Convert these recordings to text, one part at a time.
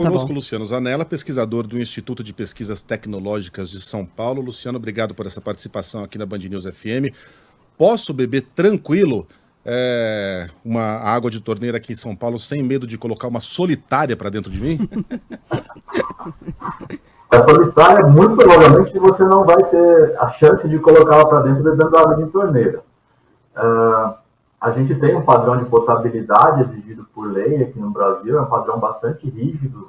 Tá Conosco, bom. Luciano Zanella, pesquisador do Instituto de Pesquisas Tecnológicas de São Paulo. Luciano, obrigado por essa participação aqui na Band News FM. Posso beber tranquilo uma água de torneira aqui em São Paulo sem medo de colocar uma solitária para dentro de mim? A solitária, muito provavelmente, você não vai ter a chance de colocá-la para dentro bebendo água de torneira. A gente tem um padrão de potabilidade exigido por lei aqui no Brasil, é um padrão bastante rígido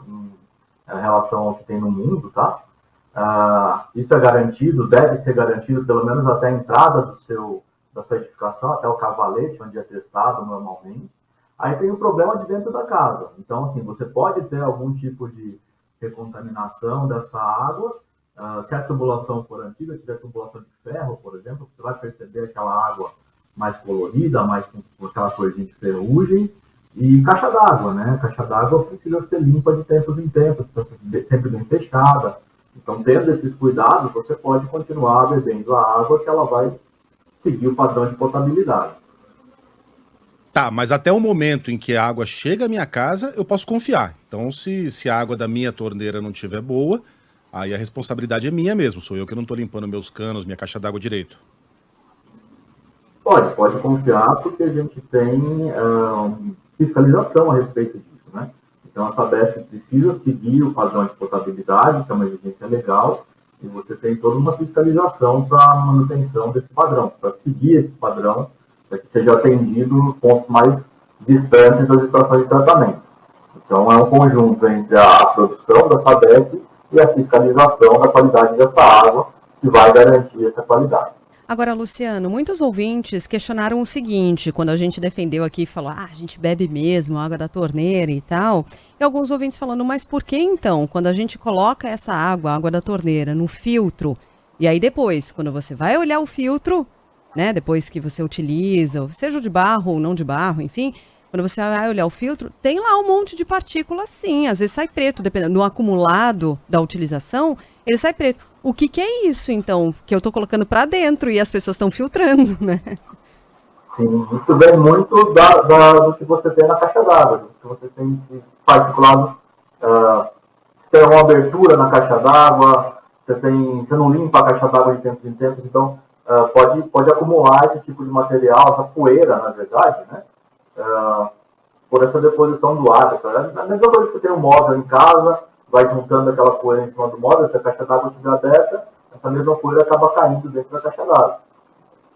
em relação ao que tem no mundo, tá? Isso é garantido, deve ser garantido pelo menos até a entrada da sua edificação, até o cavalete, onde é testado normalmente. Aí tem o problema de dentro da casa. Então, assim, você pode ter algum tipo de recontaminação dessa água. Se a tubulação for antiga, tiver tubulação de ferro, por exemplo, você vai perceber aquela água mais colorida, mais com aquela corzinha de ferrugem. E caixa d'água, né? Caixa d'água precisa ser limpa de tempos em tempos, precisa ser sempre bem fechada. Então, tendo esses cuidados, você pode continuar bebendo a água que ela vai seguir o padrão de potabilidade. Tá, mas até o momento em que a água chega à minha casa, eu posso confiar. Então, se a água da minha torneira não estiver boa, aí a responsabilidade é minha mesmo. Sou eu que não estou limpando meus canos, minha caixa d'água direito. Pode confiar, porque a gente tem fiscalização a respeito disso, né? Então, a Sabesp precisa seguir o padrão de potabilidade, que é uma exigência legal, e você tem toda uma fiscalização para a manutenção desse padrão, para seguir esse padrão, para que seja atendido nos pontos mais distantes das estações de tratamento. Então, é um conjunto entre a produção da Sabesp e a fiscalização da qualidade dessa água, que vai garantir essa qualidade. Agora, Luciano, muitos ouvintes questionaram o seguinte, quando a gente defendeu aqui e falou, a gente bebe mesmo água da torneira e tal, e alguns ouvintes falando, mas por que então, quando a gente coloca essa água, a água da torneira, no filtro, e aí depois, quando você vai olhar o filtro, né, depois que você utiliza, seja de barro ou não de barro, enfim, quando você vai olhar o filtro, tem lá um monte de partículas sim, às vezes sai preto, dependendo do acumulado da utilização, ele sai preto. O que é isso, então, que eu estou colocando para dentro e as pessoas estão filtrando, né? Sim, isso vem muito do que você tem na caixa d'água, do que você tem de particulado. Você tem uma abertura na caixa d'água, você não limpa a caixa d'água de tempos em tempos, então pode acumular esse tipo de material, essa poeira, na verdade, né? Por essa deposição do ar. A mesma coisa que você tem um móvel em casa, vai juntando aquela poeira em cima do móvel, se a caixa d'água estiver aberta, essa mesma poeira acaba caindo dentro da caixa d'água.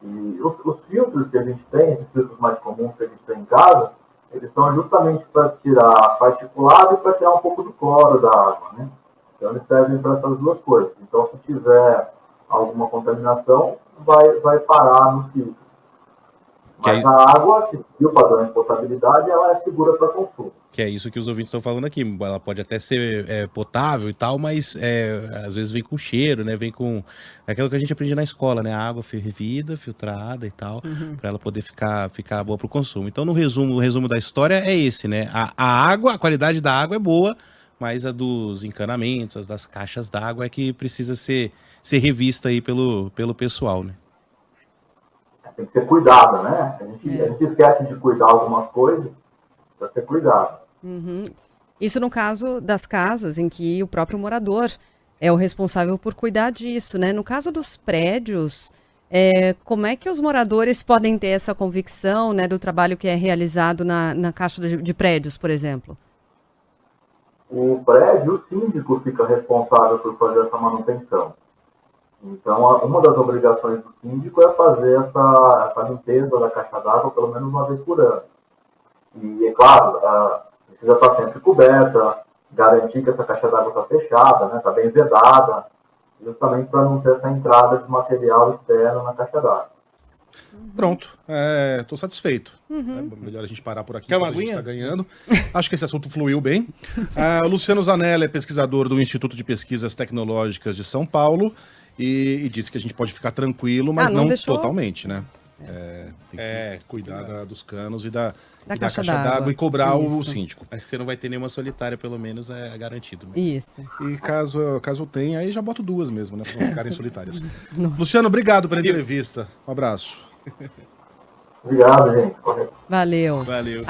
E os filtros que a gente tem, esses filtros mais comuns que a gente tem em casa, eles são justamente para tirar particulado e para tirar um pouco do cloro da água, né? Então eles servem para essas duas coisas. Então se tiver alguma contaminação, vai parar no filtro. Mas a água, se seguir o padrão de potabilidade, ela é segura para consumo. Que é isso que os ouvintes estão falando aqui. Ela pode até ser potável e tal, mas às vezes vem com cheiro, né? Vem com aquilo que a gente aprende na escola, né? A água fervida, filtrada e tal, para ela poder ficar boa para o consumo. Então, o resumo da história é esse, né? A qualidade da água é boa, mas a dos encanamentos, as das caixas d'água é que precisa ser revista aí pelo pessoal, né? Tem que ser cuidado, né? A gente esquece de cuidar algumas coisas, precisa ser cuidado. Isso no caso das casas em que o próprio morador é o responsável por cuidar disso, né? No caso dos prédios, como é que os moradores podem ter essa convicção, né, do trabalho que é realizado na caixa de prédios, por exemplo? O prédio, o síndico fica responsável por fazer essa manutenção. Então, uma das obrigações do síndico é fazer essa limpeza da caixa d'água pelo menos uma vez por ano. E, é claro, precisa estar sempre coberta, garantir que essa caixa d'água está fechada, né, está bem vedada, justamente para não ter essa entrada de material externo na caixa d'água. Pronto, estou satisfeito. Melhor a gente parar por aqui, Quer uma a gente aguinha? está ganhando. Acho que esse assunto fluiu bem. Luciano Zanella é pesquisador do Instituto de Pesquisas Tecnológicas de São Paulo e disse que a gente pode ficar tranquilo, mas não totalmente, né? Tem que cuidar dos canos e da caixa d'água e cobrar o síndico. Mas que você não vai ter nenhuma solitária, pelo menos, é garantido. Né? Isso. E caso tenha, aí já boto duas mesmo, né? Pra não ficarem solitárias. Luciano, obrigado pela entrevista. Um abraço. Obrigado, gente. Valeu. Valeu.